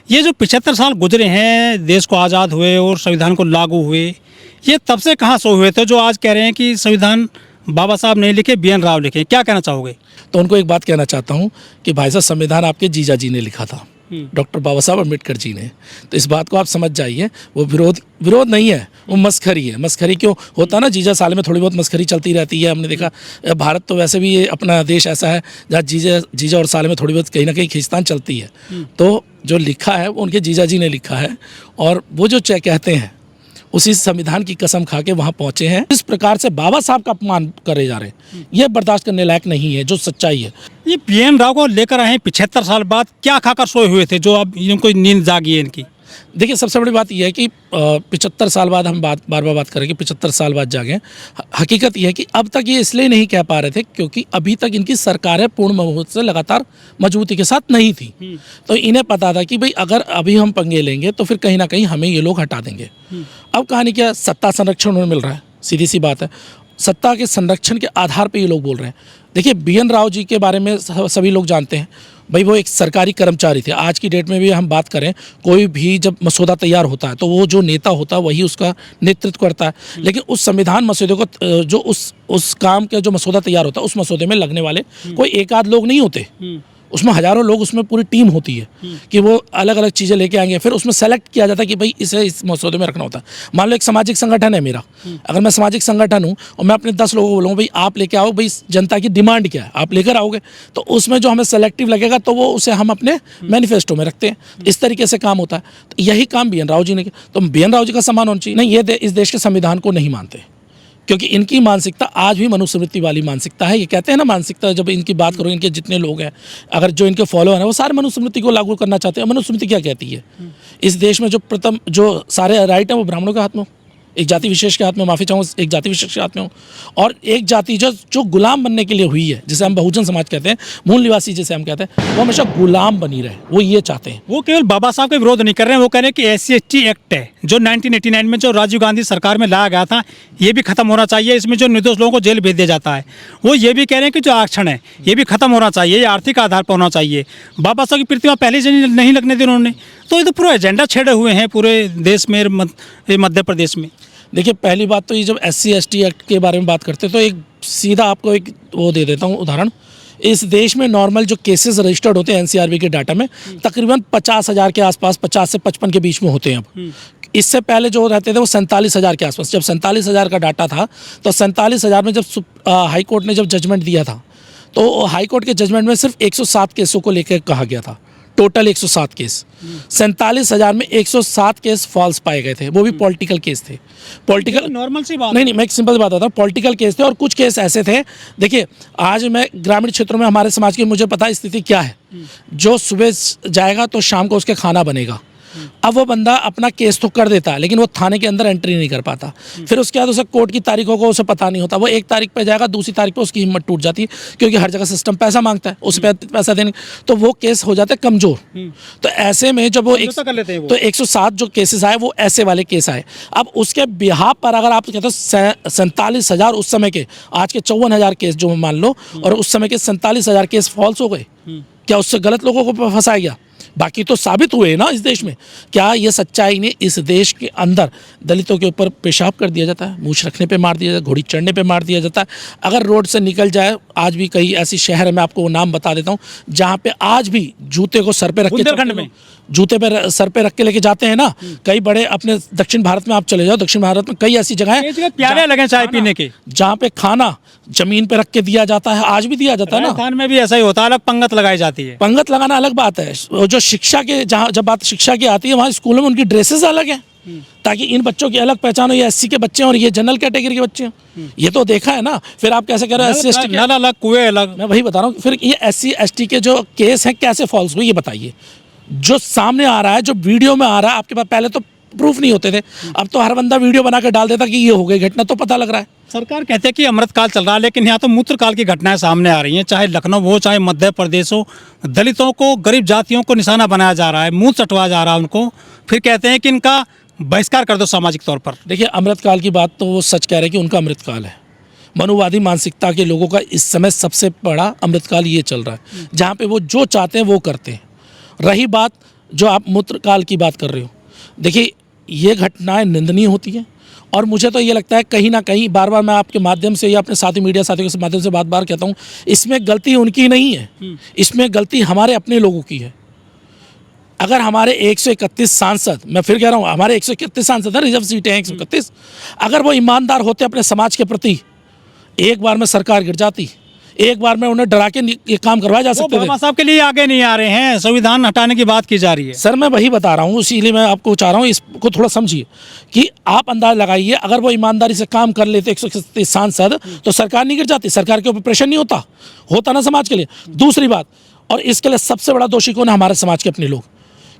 ये जो 75 साल गुजरे हैं देश को आज़ाद हुए और संविधान को लागू हुए, ये तब से कहाँ से हुए थे जो आज कह रहे हैं कि संविधान बाबा साहब नहीं लिखे, BN राव लिखे? क्या कहना चाहोगे? तो उनको एक बात कहना चाहता हूँ कि भाई साहब संविधान आपके जीजा जी ने लिखा था, डॉक्टर बाबा साहब अम्बेडकर जी ने। तो इस बात को आप समझ जाइए, वो विरोध नहीं है, वो मस्खरी है। मस्खरी क्यों होता ना, जीजा साल में थोड़ी बहुत मस्खरी चलती रहती है। हमने देखा भारत तो वैसे भी ये अपना देश ऐसा है जहाँ जीजा और साल में थोड़ी बहुत कहीं ना कहीं खींचतान चलती है। तो जो लिखा है वो उनके जीजा जी ने लिखा है, और वो जो कहते हैं उसी संविधान की कसम खा के वहाँ पहुँचे हैं। इस प्रकार से बाबा साहब का अपमान करे जा रहे हैं, ये बर्दाश्त करने लायक नहीं है, जो सच्चाई है। ये BN राव को लेकर आए हैं 75 साल बाद, क्या खाकर सोए हुए थे जो अब इनको नींद जागी है इनकी? देखिए, सबसे बड़ी बात यह है कि 75 साल बाद हम बार बार बात करें कि 75 साल बाद जागे। हकीकत यह है कि अब तक ये इसलिए नहीं कह पा रहे थे क्योंकि अभी तक इनकी सरकारें पूर्ण मुहूर्त से लगातार मजबूती के साथ नहीं थी। तो इन्हें पता था कि भाई अगर अभी हम पंगे लेंगे तो फिर कहीं ना कहीं हमें ये लोग हटा देंगे। अब कहानी क्या, सत्ता संरक्षण उन्हें मिल रहा है, सीधी सी बात है। सत्ता के संरक्षण के आधार पर ये लोग बोल रहे हैं। देखिए, BN राव जी के बारे में सभी लोग जानते हैं, भाई वो एक सरकारी कर्मचारी थे। आज की डेट में भी हम बात करें, कोई भी जब मसौदा तैयार होता है तो वो जो नेता होता है वही उसका नेतृत्व करता है। लेकिन उस संविधान मसौदे को जो उस काम का जो मसौदा तैयार होता है, उस मसौदे में लगने वाले कोई एक आध लोग नहीं होते, उसमें हजारों लोग, उसमें पूरी टीम होती है कि वो अलग अलग चीज़ें लेके आएंगे। फिर उसमें सेलेक्ट किया जाता है कि भाई इसे इस मसौदे में रखना होता है। मान लो एक सामाजिक संगठन है मेरा, अगर मैं सामाजिक संगठन हूँ और मैं अपने 10 लोगों को बोलूँ भाई आप लेके आओ, भाई जनता की डिमांड क्या है, आप लेकर आओगे, तो उसमें जो हमें सेलेक्टिव लगेगा तो वो उसे हम अपने मैनिफेस्टो में रखते हैं। इस तरीके से काम होता है। तो यही काम BN राव जी ने किया। तो BN राव जी का सम्मान होना चाहिए। नहीं, ये इस देश के संविधान को नहीं मानते, क्योंकि इनकी मानसिकता आज भी मनुस्मृति वाली मानसिकता है। ये कहते हैं ना, मानसिकता, जब इनकी बात करो, इनके जितने लोग हैं, अगर जो इनके फॉलोअर हैं, वो सारे मनुस्मृति को लागू करना चाहते हैं। मनुस्मृति क्या कहती है? इस देश में जो सारे राइट हैं वो ब्राह्मणों के हाथ में हो, एक जाति विशेष के हाथ में, माफ़ी चाहूँ, एक जाति विशेष के हाथ में हो। और एक जाति जो गुलाम बनने के लिए हुई है, जिसे हम बहुजन समाज कहते हैं, मूल निवासी जिसे हम कहते हैं, वो हमेशा गुलाम बनी रहे, वो ये चाहते हैं। वो केवल बाबा साहब का विरोध नहीं कर रहे हैं, वो कह रहे हैं कि SC/ST एक्ट है जो 1989 में जो राजीव गांधी सरकार में लाया गया था, ये भी खत्म होना चाहिए। इसमें जो निर्दोष लोगों को जेल भेज दिया जाता है, वो ये भी कह रहे हैं कि जो आरक्षण है ये भी खत्म होना चाहिए, ये आर्थिक आधार पर होना चाहिए। बाबा साहब की प्रतिमा पहले से नहीं लगने दी उन्होंने। तो ये तो पूरा एजेंडा छेड़े हुए हैं पूरे देश में, मध्य प्रदेश में। देखिए, पहली बात तो ये जब SC/ST एक्ट के बारे में बात करते हैं तो एक सीधा आपको एक वो दे देता हूँ उदाहरण। इस देश में नॉर्मल जो केसेस रजिस्टर्ड होते हैं NCRB के डाटा में, तकरीबन 50,000 के आसपास, 50 से 55 के बीच में होते हैं। अब इससे पहले जो रहते थे वो 47,000 के आसपास। जब 47,000 का डाटा था तो 47,000 में जब हाई कोर्ट ने जब जजमेंट दिया था, तो हाई कोर्ट के जजमेंट में सिर्फ 107 केसों को लेकर कहा गया था। टोटल 107 केस, 47,000 में 107 केस फॉल्स पाए गए थे, वो भी पॉलिटिकल केस थे। पॉलिटिकल नॉर्मल सी बात नहीं, मैं एक सिंपल बात बताता हूँ, पॉलिटिकल केस थे। और कुछ केस ऐसे थे, देखिए आज मैं ग्रामीण क्षेत्रों में हमारे समाज की, मुझे पता स्थिति क्या है। जो सुबह जाएगा तो शाम को उसके खाना बनेगा। अब वो बंदा अपना केस तो कर देता है, लेकिन वो थाने के अंदर एंट्री नहीं कर पाता। फिर उसके बाद उसे कोर्ट की तारीखों को उसे पता नहीं होता। वो एक तारीख पे जाएगा, दूसरी तारीख पे उसकी हिम्मत टूट जाती है, क्योंकि हर जगह सिस्टम पैसा मांगता है, उस पैसा देने, तो वो केस हो जाता है कमज़ोर। तो ऐसे में जब वो 107 जो केसेस आए वो ऐसे वाले केस आए। अब उसके बिहाफ पर अगर आप कहते हो 47,000 उस समय के, आज के 54,000 केस जो मान लो, और उस समय के 47,000 केस फॉल्स हो गए, क्या उससे गलत लोगों को फंसाया गया? बाकी तो साबित हुए ना इस देश में। क्या ये सच्चाई नहीं? इस देश के अंदर दलितों के ऊपर पेशाब कर दिया जाता है, मूछ रखने पे मार दिया जाता है, घोड़ी चढ़ने पे मार दिया जाता है। अगर रोड से निकल जाए, आज भी कई ऐसी शहर है, मैं आपको वो नाम बता देता हूँ, जहाँ पे आज भी जूते को सर पे रख के, जूते पे सर पे रख के लेके जाते हैं ना। कई बड़े अपने दक्षिण भारत में आप चले जाओ, दक्षिण भारत में कई ऐसी जगह है प्याले लगे चाय पीने के, जहाँ पे खाना जमीन पे रख के दिया जाता है, आज भी दिया जाता है ना। राजस्थान में भी ऐसा ही होता है, अलग पंगत लगाई जाती है। पंगत लगाना अलग बात है। जो शिक्षा के, जहाँ जब बात शिक्षा की आती है, वहाँ स्कूलों में उनकी ड्रेसेस अलग हैं, ताकि इन बच्चों की अलग पहचान हो, ये SC के बच्चे हैं और ये जनरल कैटेगरी के बच्चे हैं। ये तो देखा है ना। फिर आप कैसे कह रहे हो SC/ST नल अलग, कुएं अलग? मैं वही बता रहा हूँ। फिर ये SC/ST के जो केस हैं कैसे फॉल्स हुए, ये बताइए। जो सामने आ रहा है, जो वीडियो में आ रहा है, आपके पास पहले तो प्रूफ नहीं होते थे, अब तो हर बंदा वीडियो बना के डाल देता कि ये हो गई घटना, तो पता लग रहा है। सरकार कहते हैं कि अमृतकाल चल रहा है, लेकिन यहाँ तो मूत्रकाल की घटनाएं सामने आ रही हैं। चाहे लखनऊ हो, चाहे मध्य प्रदेश हो, दलितों को, गरीब जातियों को निशाना बनाया जा रहा है, मुंह चटवाया जा रहा है उनको। फिर कहते हैं कि इनका बहिष्कार कर दो सामाजिक तौर पर। देखिए, अमृतकाल की बात तो वो सच कह रहे हैं कि उनका अमृतकाल है। मनुवादी मानसिकता के लोगों का इस समय सबसे बड़ा अमृतकाल ये चल रहा है, जहाँ पे वो जो चाहते हैं वो करते हैं। रही बात जो आप मूत्रकाल की बात कर रहे हो, देखिए ये घटनाएं निंदनीय होती हैं। और मुझे तो ये लगता है कहीं ना कहीं, बार बार मैं आपके माध्यम से या अपने साथी मीडिया साथियों के माध्यम से बार कहता हूँ, इसमें गलती उनकी नहीं है, इसमें गलती हमारे अपने लोगों की है। अगर हमारे 131 सांसद, मैं फिर कह रहा हूँ, हमारे 131 सांसद हैं, रिजर्व सीटें हैं 131, अगर वो ईमानदार होते अपने समाज के प्रति, एक बार में सरकार गिर जाती, एक बार में उन्हें डरा के ये काम करवाया जा सकते थे। बाबा साहब के लिए आगे नहीं आ रहे हैं, संविधान हटाने की बात की जा रही है। सर मैं वही बता रहा हूँ, इसीलिए मैं आपको चाह रहा हूँ इसको थोड़ा समझिए कि आप अंदाज लगाइए, अगर वो ईमानदारी से काम कर लेते 131 सांसद, तो सरकार नहीं गिर जाती, सरकार के ऊपर प्रेशर नहीं होता ना समाज के लिए। दूसरी बात, और इसके लिए सबसे बड़ा दोषी कौन है? हमारे समाज के अपने लोग।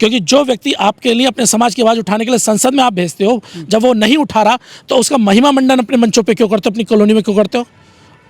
क्योंकि जो व्यक्ति आपके लिए अपने समाज की आवाज़ उठाने के लिए संसद में आप भेजते हो, जब वो नहीं उठा रहा तो उसका महिमा मंडन अपने मंचों पे क्यों करते हो, अपनी कॉलोनी में क्यों करते हो?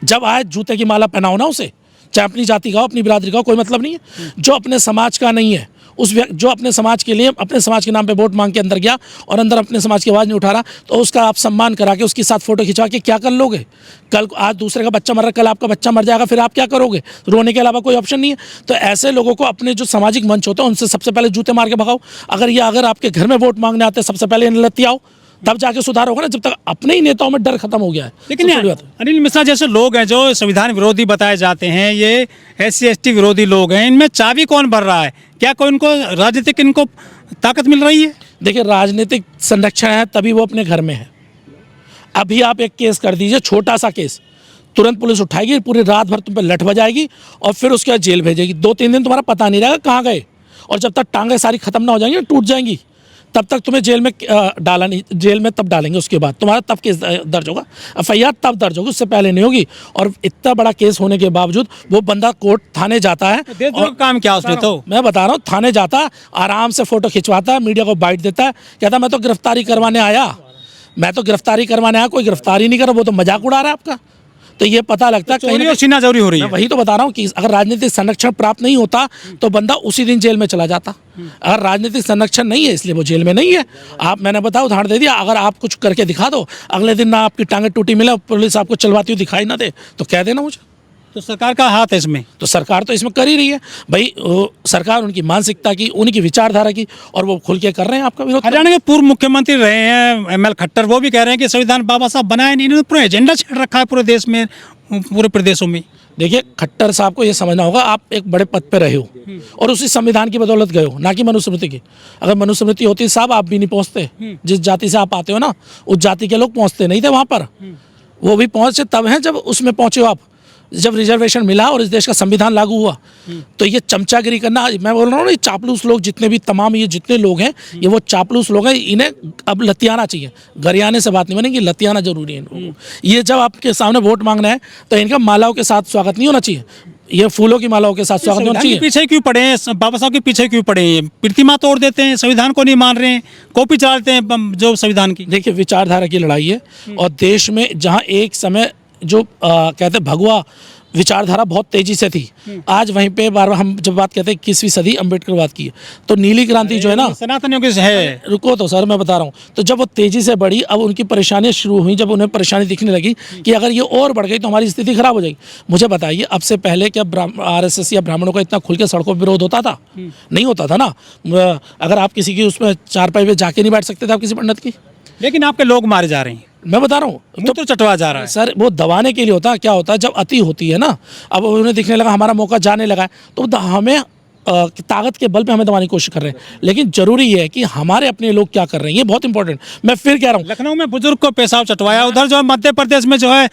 जब आए जूते की माला पहनाओ ना उसे, चाहे अपनी जाति का हो, अपनी बिरादरी का हो, कोई मतलब नहीं है। जो अपने समाज का नहीं है, उस जो अपने समाज के लिए, अपने समाज के नाम पे वोट मांग के अंदर गया और अंदर अपने समाज की आवाज़ नहीं उठा रहा, तो उसका आप सम्मान करा के उसके साथ फोटो खिंचवा के क्या कर लोगे? कल आज दूसरे का बच्चा मर रहा, कल आपका बच्चा मर जाएगा, फिर आप क्या करोगे? रोने के अलावा कोई ऑप्शन नहीं है। तो ऐसे लोगों को अपने जो सामाजिक मंच होते हैं उनसे सबसे पहले जूते मार के भगाओ। अगर आपके घर में वोट मांगने आते हैं, सबसे पहले लत्ती आओ, तब जाके सुधार होगा ना। जब तक अपने ही नेताओं में डर खत्म हो गया है। लेकिन अनिल मिश्रा जैसे लोग हैं जो संविधान विरोधी बताए जाते हैं, ये SC/ST विरोधी लोग हैं, इनमें चाबी कौन भर रहा है? क्या कोई इनको राजनीतिक इनको ताकत मिल रही है? देखिए राजनीतिक संरक्षण है तभी वो अपने घर में है। अभी आप एक केस कर दीजिए, छोटा सा केस, तुरंत पुलिस उठाएगी, पूरी रात भर तुम पे लठ बजाएगी और फिर उसके बाद जेल भेजेगी। 2-3 दिन तुम्हारा पता नहीं रहेगा कहाँ गए, और जब तक टांगें सारी खत्म ना हो जाएंगी, टूट जाएंगी, तब तक तुम्हें जेल में डाला नहीं, जेल में तब डालेंगे, उसके बाद तुम्हारा तब केस दर्ज होगा, FIR तब दर्ज होगी, उससे पहले नहीं होगी। और इतना बड़ा केस होने के बावजूद वो बंदा कोर्ट थाने जाता है, और काम क्या उसने? तो मैं बता रहा हूँ, थाने जाता, आराम से फोटो खिंचवाता है, मीडिया को बाइट देता है, कहता मैं तो गिरफ्तारी करवाने आया, कोई गिरफ्तारी नहीं करा, वो तो मजाक उड़ा रहा है आपका। तो ये पता लगता है कहीं सीना जरूरी हो रही है। वही तो बता रहा हूँ कि अगर राजनीतिक संरक्षण प्राप्त नहीं होता तो बंदा उसी दिन जेल में चला जाता। अगर राजनीतिक संरक्षण नहीं है इसलिए वो जेल में नहीं है। मैंने बताया, उदाहरण दे दिया, अगर आप कुछ करके दिखा दो, अगले दिन ना आपकी टांगे टूटी मिले, पुलिस आपको चलवाती हुई दिखाई ना दे, तो कह देना मुझे। तो सरकार का हाथ है इसमें? तो सरकार तो इसमें कर ही रही है भाई। सरकार उनकी मानसिकता की, उनकी विचारधारा की, और वो खुल के कर रहे हैं आपका विरोध। हरियाणा के पूर्व मुख्यमंत्री रहे हैं ML खट्टर, वो भी कह रहे हैं कि संविधान बाबा साहब बनाए नहीं, इन्होंने पूरा एजेंडा छेड़ रखा है पूरे देश में, पूरे प्रदेशों में। देखिए खट्टर साहब को ये समझना होगा, आप एक बड़े पद पे रहे हो और उसी संविधान की बदौलत गए हो, ना कि मनुस्मृति की। अगर मनुस्मृति होती साहब, आप भी नहीं पहुंचते। जिस जाति से आप आते हो ना, उस जाति के लोग पहुंचते नहीं थे वहां पर। वो भी पहुंचे तब हैं जब उसमें पहुंचे हो आप, जब रिजर्वेशन मिला और इस देश का संविधान लागू हुआ। तो ये चमचागिरी करना, मैं बोल रहा हूँ ना, ये चापलूस लोग जितने भी तमाम ये जितने लोग हैं, ये वो चापलूस लोग हैं, इन्हें अब लतियाना चाहिए। गरियाने से बात नहीं बनेगी, लतियाना जरूरी है इनको। ये जब आपके सामने वोट मांगना है तो इनका मालाओं के साथ स्वागत नहीं होना चाहिए, ये फूलों की मालाओं के साथ स्वागत नहीं होना चाहिए। पीछे क्यों पड़े हैं बाबा साहब के पीछे क्यों पड़े हैं? प्रतिमा तोड़ देते हैं, संविधान को नहीं मान रहे हैं, कॉपी चलाते हैं जो संविधान की। देखिए विचारधारा की लड़ाई है, और देश में जहाँ एक समय जो कहते भगवा विचारधारा बहुत तेजी से थी, आज वहीं पे बार बार हम जब बात कहते हैं 21वीं सदी अम्बेडकरवाद की, तो नीली क्रांति जो है ना, सनातनियों की है। रुको तो सर मैं बता रहा हूँ, तो जब वो तेजी से बढ़ी, अब उनकी परेशानियां शुरू हुई, जब उन्हें परेशानी दिखने लगी कि अगर ये और बढ़ गई तो हमारी स्थिति खराब हो जाएगी। मुझे बताइए, अब से पहले क्या RSS या ब्राह्मणों का इतना खुल के सड़कों पर विरोध होता था? नहीं होता था ना। अगर आप किसी की उसमें चारपाई पे जाके नहीं बैठ सकते थे आप किसी पंडित की। लेकिन आपके लोग मारे जा रहे हैं, मैं बता रहा हूँ, तो चटवा जा रहा है सर। वो दबाने के लिए होता है। क्या होता है जब अति होती है ना, अब उन्हें दिखने लगा हमारा मौका जाने लगा है, तो हमें ताकत के बल पे हमें दबाने की कोशिश कर रहे हैं। लेकिन जरूरी है कि हमारे अपने लोग क्या कर रहे हैं, ये बहुत इंपॉर्टेंट। मैं फिर कह रहा हूँ, लखनऊ में बुजुर्ग को पेशाब चटवाया, उधर जो है मध्य प्रदेश में जो है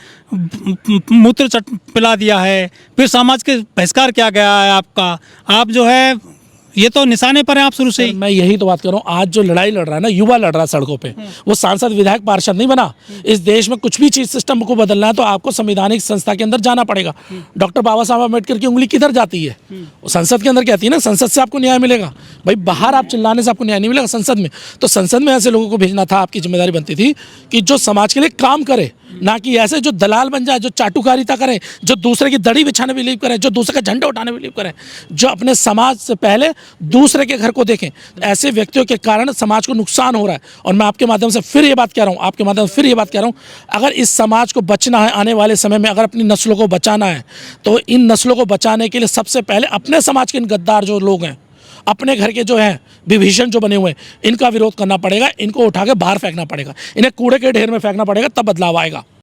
मूत्र पिला दिया है, फिर समाज के बहिष्कार किया गया है आपका। आप जो है ये तो निशाने पर है आप शुरू से ही। मैं यही तो बात कर रहा हूँ, आज जो लड़ाई लड़ रहा है ना, युवा लड़ रहा है सड़कों पे, वो सांसद विधायक पार्षद नहीं बना। इस देश में कुछ भी चीज सिस्टम को बदलना है तो आपको संवैधानिक संस्था के अंदर जाना पड़ेगा। डॉक्टर बाबा साहब अम्बेडकर की उंगली किधर जाती है? वो संसद के अंदर कहती है ना, संसद से आपको न्याय मिलेगा। भाई बाहर आप चिल्लाने से आपको न्याय नहीं मिलेगा, संसद में। तो संसद में ऐसे लोगों को भेजना था, आपकी जिम्मेदारी बनती थी कि जो समाज के लिए काम करे, ना कि ऐसे जो दलाल बन जाए, जो चाटुकारिता करें, जो दूसरे की दड़ी बिछाने बिलीव करें, जो दूसरे का झंडा उठाने बिलीव करें, जो अपने समाज से पहले दूसरे के घर को देखें। ऐसे व्यक्तियों के कारण समाज को नुकसान हो रहा है। और मैं आपके माध्यम से फिर ये बात कह रहा हूँ, अगर इस समाज को बचना है आने वाले समय में, अगर अपनी नस्लों को बचाना है, तो इन नस्लों को बचाने के लिए सबसे पहले अपने समाज के इन गद्दार जो लोग हैं, अपने घर के जो हैं विभीषण जो बने हुए हैं इनका विरोध करना पड़ेगा, इनको उठा के बाहर फेंकना पड़ेगा, इन्हें कूड़े के ढेर में फेंकना पड़ेगा, तब बदलाव आएगा।